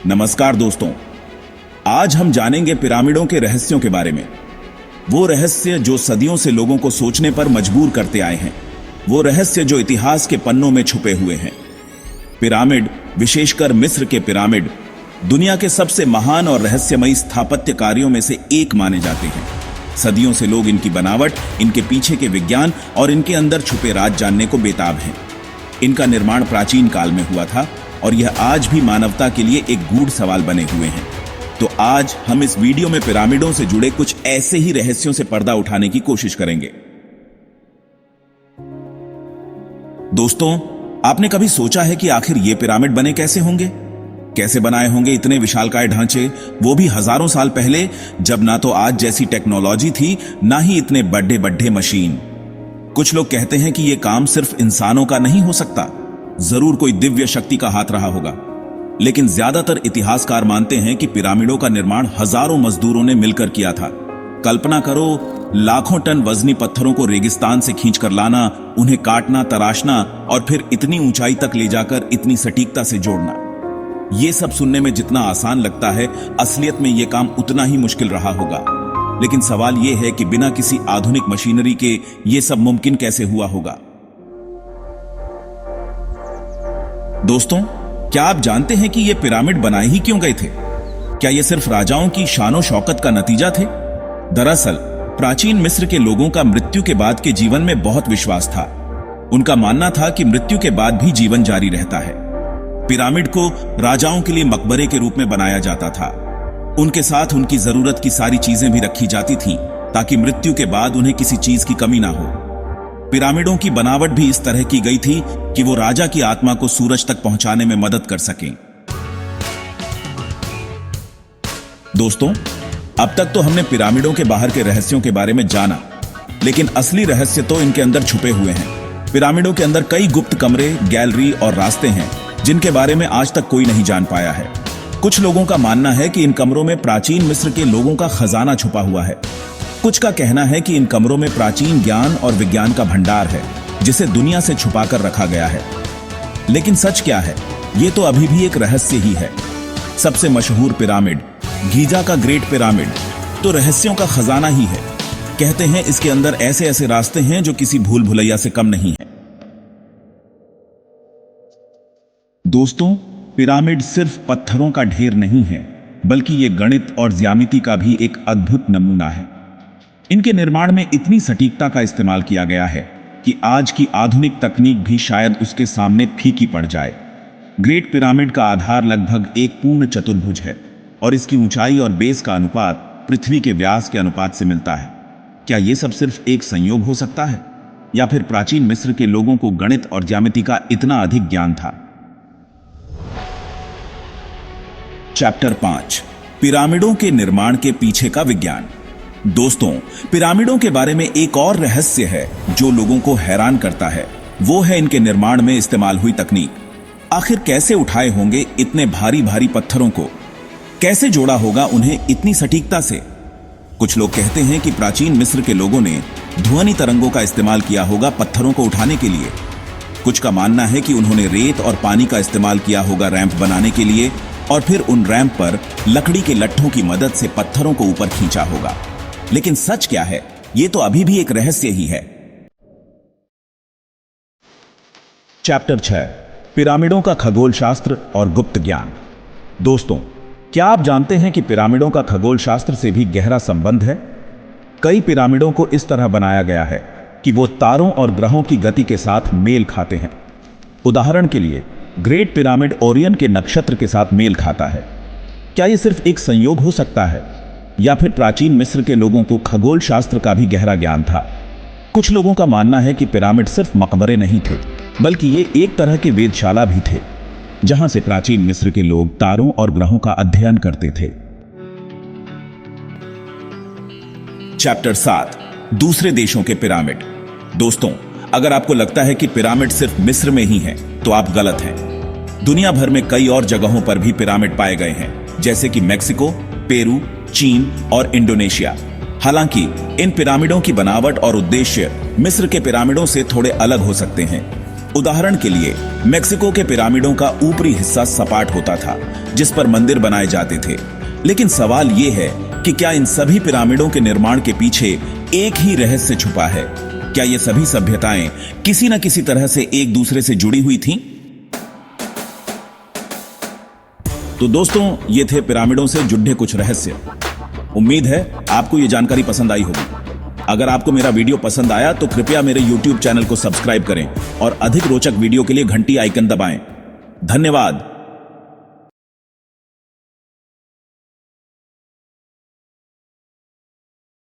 नमस्कार दोस्तों, आज हम जानेंगे पिरामिडों के रहस्यों के बारे में। वो रहस्य जो सदियों से लोगों को सोचने पर मजबूर करते आए हैं, वो रहस्य जो इतिहास के पन्नों में छुपे हुए हैं। पिरामिड, विशेषकर मिस्र के पिरामिड, दुनिया के सबसे महान और रहस्यमयी स्थापत्य कार्यों में से एक माने जाते हैं। सदियों से लोग इनकी बनावट, इनके पीछे के विज्ञान और इनके अंदर छुपे राज जानने को बेताब हैं। इनका निर्माण प्राचीन काल में हुआ था और यह आज भी मानवता के लिए एक गूढ़ सवाल बने हुए हैं। तो आज हम इस वीडियो में पिरामिडों से जुड़े कुछ ऐसे ही रहस्यों से पर्दा उठाने की कोशिश करेंगे। दोस्तों, आपने कभी सोचा है कि आखिर ये पिरामिड बने कैसे होंगे? कैसे बनाए होंगे इतने विशालकाय ढांचे, वो भी हजारों साल पहले, जब ना तो आज जैसी टेक्नोलॉजी थी, ना ही इतने बड़े बड़े मशीन। कुछ लोग कहते हैं कि यह काम सिर्फ इंसानों का नहीं हो सकता, जरूर कोई दिव्य शक्ति का हाथ रहा होगा। लेकिन ज्यादातर इतिहासकार मानते हैं कि पिरामिडों का निर्माण हजारों मजदूरों ने मिलकर किया था। कल्पना करो, लाखों टन वजनी पत्थरों को रेगिस्तान से खींचकर लाना, उन्हें काटना, तराशना और फिर इतनी ऊंचाई तक ले जाकर इतनी सटीकता से जोड़ना। यह सब सुनने में जितना आसान लगता है, असलियत में यह काम उतना ही मुश्किल रहा होगा। लेकिन सवाल यह है कि बिना किसी आधुनिक मशीनरी के यह सब मुमकिन कैसे हुआ होगा? दोस्तों, क्या आप जानते हैं कि ये पिरामिड बनाए ही क्यों गए थे? क्या ये सिर्फ राजाओं की शानो शौकत का नतीजा थे? दरअसल प्राचीन मिस्र के लोगों का मृत्यु के बाद के जीवन में बहुत विश्वास था। उनका मानना था कि मृत्यु के बाद भी जीवन जारी रहता है। पिरामिड को राजाओं के लिए मकबरे के रूप में बनाया जाता था। उनके साथ उनकी जरूरत की सारी चीजें भी रखी जाती थीं, ताकि मृत्यु के बाद उन्हें किसी चीज की कमी ना हो। पिरामिडों की बनावट भी इस तरह की गई थी कि वो राजा की आत्मा को सूरज तक पहुंचाने में मदद कर सकें। दोस्तों, अब तक तो हमने पिरामिडों के बाहर के रहस्यों के बारे में जाना, लेकिन असली रहस्य तो इनके अंदर छुपे हुए हैं। पिरामिडों के अंदर कई गुप्त कमरे, गैलरी और रास्ते हैं जिनके बारे में आज तक कोई नहीं जान पाया है। कुछ लोगों का मानना है कि इन कमरों में प्राचीन मिस्र के लोगों का खजाना छुपा हुआ है। कुछ का कहना है कि इन कमरों में प्राचीन ज्ञान और विज्ञान का भंडार है, जिसे दुनिया से छुपाकर रखा गया है। लेकिन सच क्या है, ये तो अभी भी एक रहस्य ही है। सबसे मशहूर पिरामिड, गीजा का ग्रेट पिरामिड, तो रहस्यों का खजाना ही है। कहते हैं इसके अंदर ऐसे ऐसे रास्ते हैं जो किसी भूल भुलैया से कम नहीं है। दोस्तों, पिरामिड सिर्फ पत्थरों का ढेर नहीं है, बल्कि ये गणित और ज्यामिति का भी एक अद्भुत नमूना है। इनके निर्माण में इतनी सटीकता का इस्तेमाल किया गया है कि आज की आधुनिक तकनीक भी शायद उसके सामने फीकी पड़ जाए। ग्रेट पिरामिड का आधार लगभग एक पूर्ण चतुर्भुज है और इसकी ऊंचाई और बेस का अनुपात पृथ्वी के व्यास के अनुपात से मिलता है। क्या यह सब सिर्फ एक संयोग हो सकता है, या फिर प्राचीन मिस्र के लोगों को गणित और ज्यामिति का इतना अधिक ज्ञान था? चैप्टर 5, पिरामिडों के निर्माण के पीछे का विज्ञान। दोस्तों, पिरामिडों के बारे में एक और रहस्य है जो लोगों को हैरान करता है। वो है इनके निर्माण में इस्तेमाल हुई तकनीक। आखिर कैसे उठाए होंगे इतने भारी भारी पत्थरों को? कैसे जोड़ा होगा उन्हें इतनी सटीकता से? कुछ लोग कहते हैं कि प्राचीन मिस्र के लोगों ने ध्वनि तरंगों का इस्तेमाल किया होगा पत्थरों को उठाने के लिए। कुछ का मानना है कि उन्होंने रेत और पानी का इस्तेमाल किया होगा रैंप बनाने के लिए, और फिर उन रैंप पर लकड़ी के लट्ठों की मदद से पत्थरों को ऊपर खींचा होगा। लेकिन सच क्या है, यह तो अभी भी एक रहस्य ही है। चैप्टर 6, पिरामिडों का खगोल शास्त्र और गुप्त ज्ञान। दोस्तों, क्या आप जानते हैं कि पिरामिडों का खगोल शास्त्र से भी गहरा संबंध है? कई पिरामिडों को इस तरह बनाया गया है कि वो तारों और ग्रहों की गति के साथ मेल खाते हैं। उदाहरण के लिए, ग्रेट पिरामिड ओरियन के नक्षत्र के साथ मेल खाता है। क्या यह सिर्फ एक संयोग हो सकता है, या फिर प्राचीन मिस्र के लोगों को खगोल शास्त्र का भी गहरा ज्ञान था? कुछ लोगों का मानना है कि पिरामिड सिर्फ मकबरे नहीं थे, बल्कि ये एक तरह के वेधशाला भी थे, जहां से प्राचीन मिस्र के लोग तारों और ग्रहों का अध्ययन करते थे। चैप्टर 7, दूसरे देशों के पिरामिड। दोस्तों, अगर आपको लगता है कि पिरामिड सिर्फ मिस्र में ही है, तो आप गलत हैं। दुनिया भर में कई और जगहों पर भी पिरामिड पाए गए हैं, जैसे कि मैक्सिको, पेरू, चीन और इंडोनेशिया। हालांकि इन पिरामिडों की बनावट और उद्देश्य मिस्र के पिरामिडों से थोड़े अलग हो सकते हैं। उदाहरण के लिए मेक्सिको के पिरामिडों का ऊपरी हिस्सा सपाट होता था जिस पर मंदिर बनाए जाते थे। लेकिन सवाल यह है कि क्या इन सभी पिरामिडों के निर्माण के पीछे एक ही रहस्य छुपा है? क्या ये सभी सभ्यताएं किसी न किसी तरह से एक दूसरे से जुड़ी हुई थीं? तो दोस्तों, ये थे पिरामिडों से जुड़े कुछ रहस्य। उम्मीद है आपको ये जानकारी पसंद आई होगी। अगर आपको मेरा वीडियो पसंद आया तो कृपया मेरे YouTube चैनल को सब्सक्राइब करें और अधिक रोचक वीडियो के लिए घंटी आइकन दबाएं। धन्यवाद।